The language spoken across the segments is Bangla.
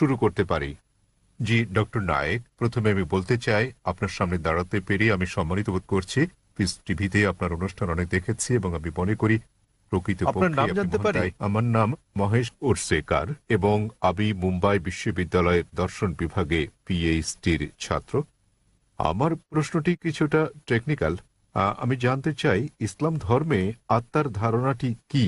শুরু করতে পারি। জি ডক্টর নায়েক, প্রথমে আমি বলতে চাই আপনার সামনে দাঁড়াতে পেরে আমি সম্মানিত বোধ করছি। পিস টিভিতে আপনার অনুষ্ঠান অনেক দেখেছি এবং আমি মনে করি আপনার প্রকৃতপক্ষে নাম আপনি জানতে মহান। পারি? তাই আমার নাম মহেশ ওরসেকার এবং আমি মুম্বাই বিশ্ববিদ্যালয়ের দর্শন বিভাগে পিএইচডির ছাত্র। আমার প্রশ্নটি কিছুটা টেকনিক্যাল। আমি জানতে চাই ইসলাম ধর্মে আত্মার ধারণাটি কি।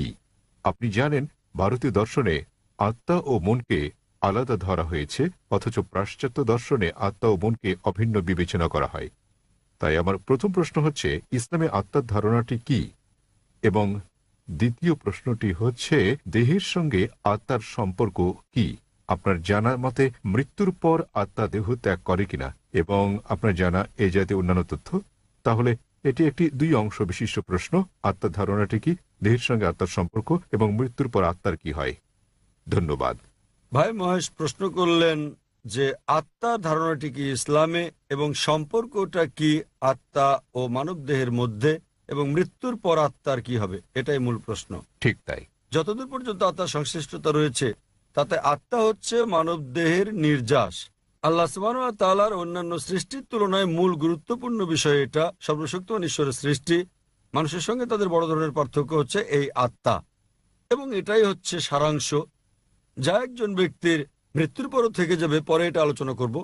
আপনি জানেন ভারতীয় দর্শনে আত্মা ও মনকে আলাদা ধরা হয়েছে, অথচ পাশ্চাত্য দর্শনে আত্মা ও মনকে অভিন্ন বিবেচনা করা হয়। তাই আমার প্রথম প্রশ্ন হচ্ছে ইসলামে আত্মার ধারণাটি কি, এবং দ্বিতীয় প্রশ্নটি হচ্ছে দেহের সঙ্গে আত্মার সম্পর্ক কি। আপনার জানা মতে মৃত্যুর পর আত্মা দেহ ত্যাগ করে কিনা, এবং আপনার জানা এই জাতীয় অন্যান্য তথ্য। তাহলে এটি একটি দুই অংশ বিশিষ্ট প্রশ্ন। আত্মার ধারণাটি কি, দেহের সঙ্গে আত্মার সম্পর্ক, এবং মৃত্যুর পর আত্মার কি হয়। ধন্যবাদ। ভাই মহেশ প্রশ্ন করলেন যে আত্মার ধারণাটি কি ইসলামে এবং সম্পর্কটা কি আত্মা ও মানব দেহের মধ্যে, এবং মৃত্যুর পর আত্মার কি হবে, এটাই মূল প্রশ্ন। ঠিক তাই। যতদূর পর্যন্ত আত্মার সংশ্লিষ্টতা রয়েছে তাতে আত্মা হচ্ছে মানব দেহের নির্যাস। আল্লাহ সুবহানাহু ওয়া তাআলার অন্যান্য সৃষ্টির তুলনায় মূল গুরুত্বপূর্ণ বিষয় এটা। সর্বশক্তিমান ঈশ্বরের সৃষ্টি, মানুষের সঙ্গে তাদের বড় ধরনের পার্থক্য হচ্ছে এই আত্মা, এবং এটাই হচ্ছে সারাংশ যা একজন ব্যক্তির মৃত্যুর পরও থেকে যাবে। পরে এটা আলোচনা করব।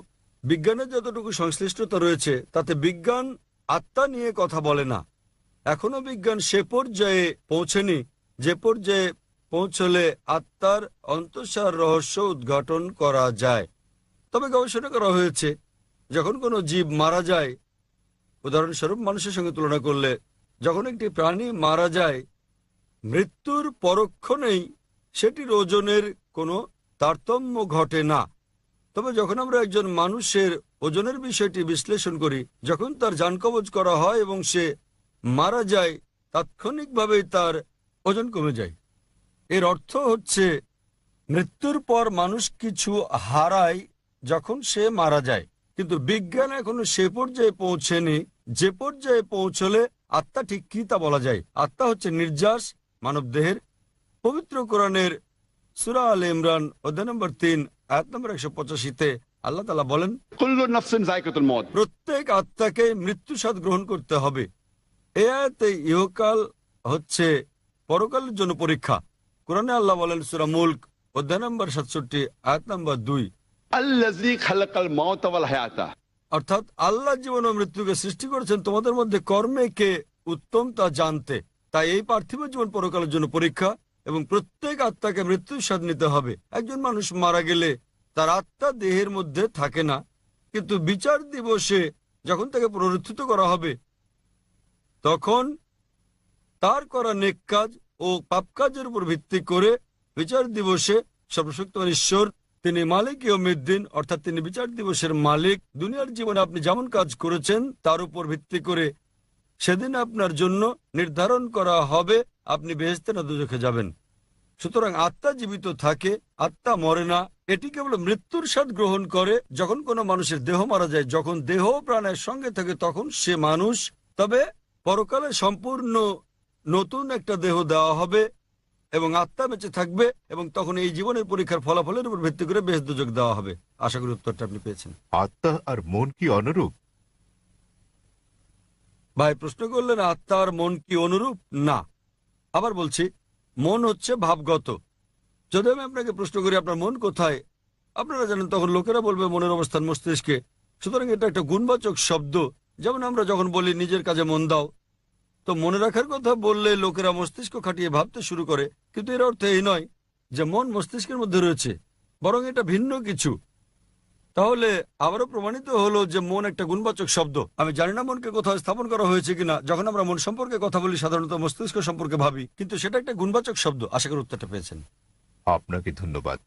বিজ্ঞানের যতটুকু সংশ্লিষ্টতা রয়েছে তাতে বিজ্ঞান আত্মা নিয়ে কথা বলে না। এখনো বিজ্ঞান সে পর্যায়ে পৌঁছেনি যে পর্যায়ে পৌঁছলে আত্মার অন্তঃসার রহস্য উদ্ঘাটন করা যায়। তবে গবেষণা করা হয়েছে যখন কোনো জীব মারা যায়, উদাহরণস্বরূপ মানুষের সঙ্গে তুলনা করলে, যখন একটি প্রাণী মারা যায় মৃত্যুর পরক্ষণেই সেটির ওজনের কোনো তারতম্য ঘটে না। তবে যখন আমরা একজন মানুষের ওজনের বিষয়টি বিশ্লেষণ করি, যখন তার জানকবজ করা হয় এবং সে মারা যায়, তাৎক্ষণিকভাবেই তার ওজন কমে যায়। এর অর্থ হচ্ছে মৃত্যুর পর মানুষ কিছু হারায় যখন সে মারা যায়, কিন্তু বিজ্ঞান এখনো সে পর্যায়ে পৌঁছেনি যে পর্যায়ে পৌঁছলে আত্মা ঠিক কি তা বলা যায়। আত্মা হচ্ছে নির্যাস মানব দেহের। পবিত্র কোরআনের সূরা আলে ইমরান অধ্যায় নম্বর 3 আয়াত নম্বর 185-তে আল্লাহ তাআলা বলেন, কুল্লু নাফসিন যায়কাতুল মউত, প্রত্যেক আত্মাকে মৃত্যু স্বাদ গ্রহণ করতে হবে। এই আয়াতে ইহকাল হচ্ছে পরকালের জন্য পরীক্ষা। কোরআনে আল্লাহ বলেন সূরা মুলক অধ্যায় নম্বর 67 আয়াত নম্বর 2, আল্লাযী খালাকাল মাউতা ওয়াল হায়াতা, অর্থাৎ আল্লাহ জীবন ও মৃত্যুকে সৃষ্টি করেছেন তোমাদের মধ্যে কর্মে কে উত্তম তা জানতে। তাই এই পার্থিব জীবন পরকালের জন্য পরীক্ষা, এবং প্রত্যেক আত্মাকে মৃত্যুর স্বাদ নিতে হবে। একজন মানুষ মারা গেলে তার আত্মা দেহের মধ্যে থাকে না, কিন্তু বিচার দিবসে যখন তাকে পুনরুত্থিত করা হবে তখন তার করা নেক কাজ ও পাপ কাজের উপর ভিত্তি করে বিচার দিবসে সর্বশক্তিমান ঈশ্বর, তিনি মালিক ইয়াউমিদ্দিন, অর্থাৎ তিনি বিচার দিবসের মালিক। দুনিয়ার জীবনে আপনি যেমন কাজ করেছেন তার উপর ভিত্তি করে সেদিন আপনার জন্য নির্ধারণ করা হবে আপনি বেহেশতে না দোজখে যাবেন। সুতরাং আত্মা জীবিত থাকে, আত্মা মরে না। এটি কেবল মৃত্যুর স্বাদ গ্রহণ করে যখন কোনো মানুষের দেহ মারা যায়। যখন দেহ প্রাণের সঙ্গে থাকে তখন সে মানুষ। তবে পরকালে সম্পূর্ণ নতুন একটা দেহ দেওয়া হবে এবং আত্মা বেঁচে থাকবে, এবং তখন এই জীবনের পরীক্ষার ফলাফলের উপর ভিত্তি করে বেহেশত দোজখ দেওয়া হবে। আশা করি উত্তরটা আপনি পেয়েছেন। আত্মা আর মন কি অনুরূপ? ভাই প্রশ্ন করলেন আত্মা আর মন কি অনুরূপ? না। আবার বলছি, মন হচ্ছে ভাবগত। যদি আমি আপনাকে প্রশ্ন করি আপনার মন কোথায়, আপনারা জানেন তখন লোকেরা বলবে মনের অবস্থান মস্তিষ্কে। সুতরাং এটা একটা গুণবাচক শব্দ। যেমন আমরা যখন বলি নিজের কাজে মন দাও, তো মনে রাখার কথা বললে লোকেরা মস্তিষ্ক খাটিয়ে ভাবতে শুরু করে, কিন্তু এর অর্থ এই নয় যে মন মস্তিষ্কের মধ্যে রয়েছে, বরং এটা ভিন্ন কিছু। তাহলে আবারও প্রমাণিত হলো যে মন একটা গুণবাচক শব্দ। আমি জানি না মনকে কোথাও স্থাপন করা হয়েছে কিনা। যখন আমরা মন সম্পর্কে কথা বলি সাধারণত মস্তিষ্ক সম্পর্কে ভাবি, কিন্তু সেটা একটা গুণবাচক শব্দ। আশা করি উত্তরটা পেয়েছেন। আপনাকে ধন্যবাদ।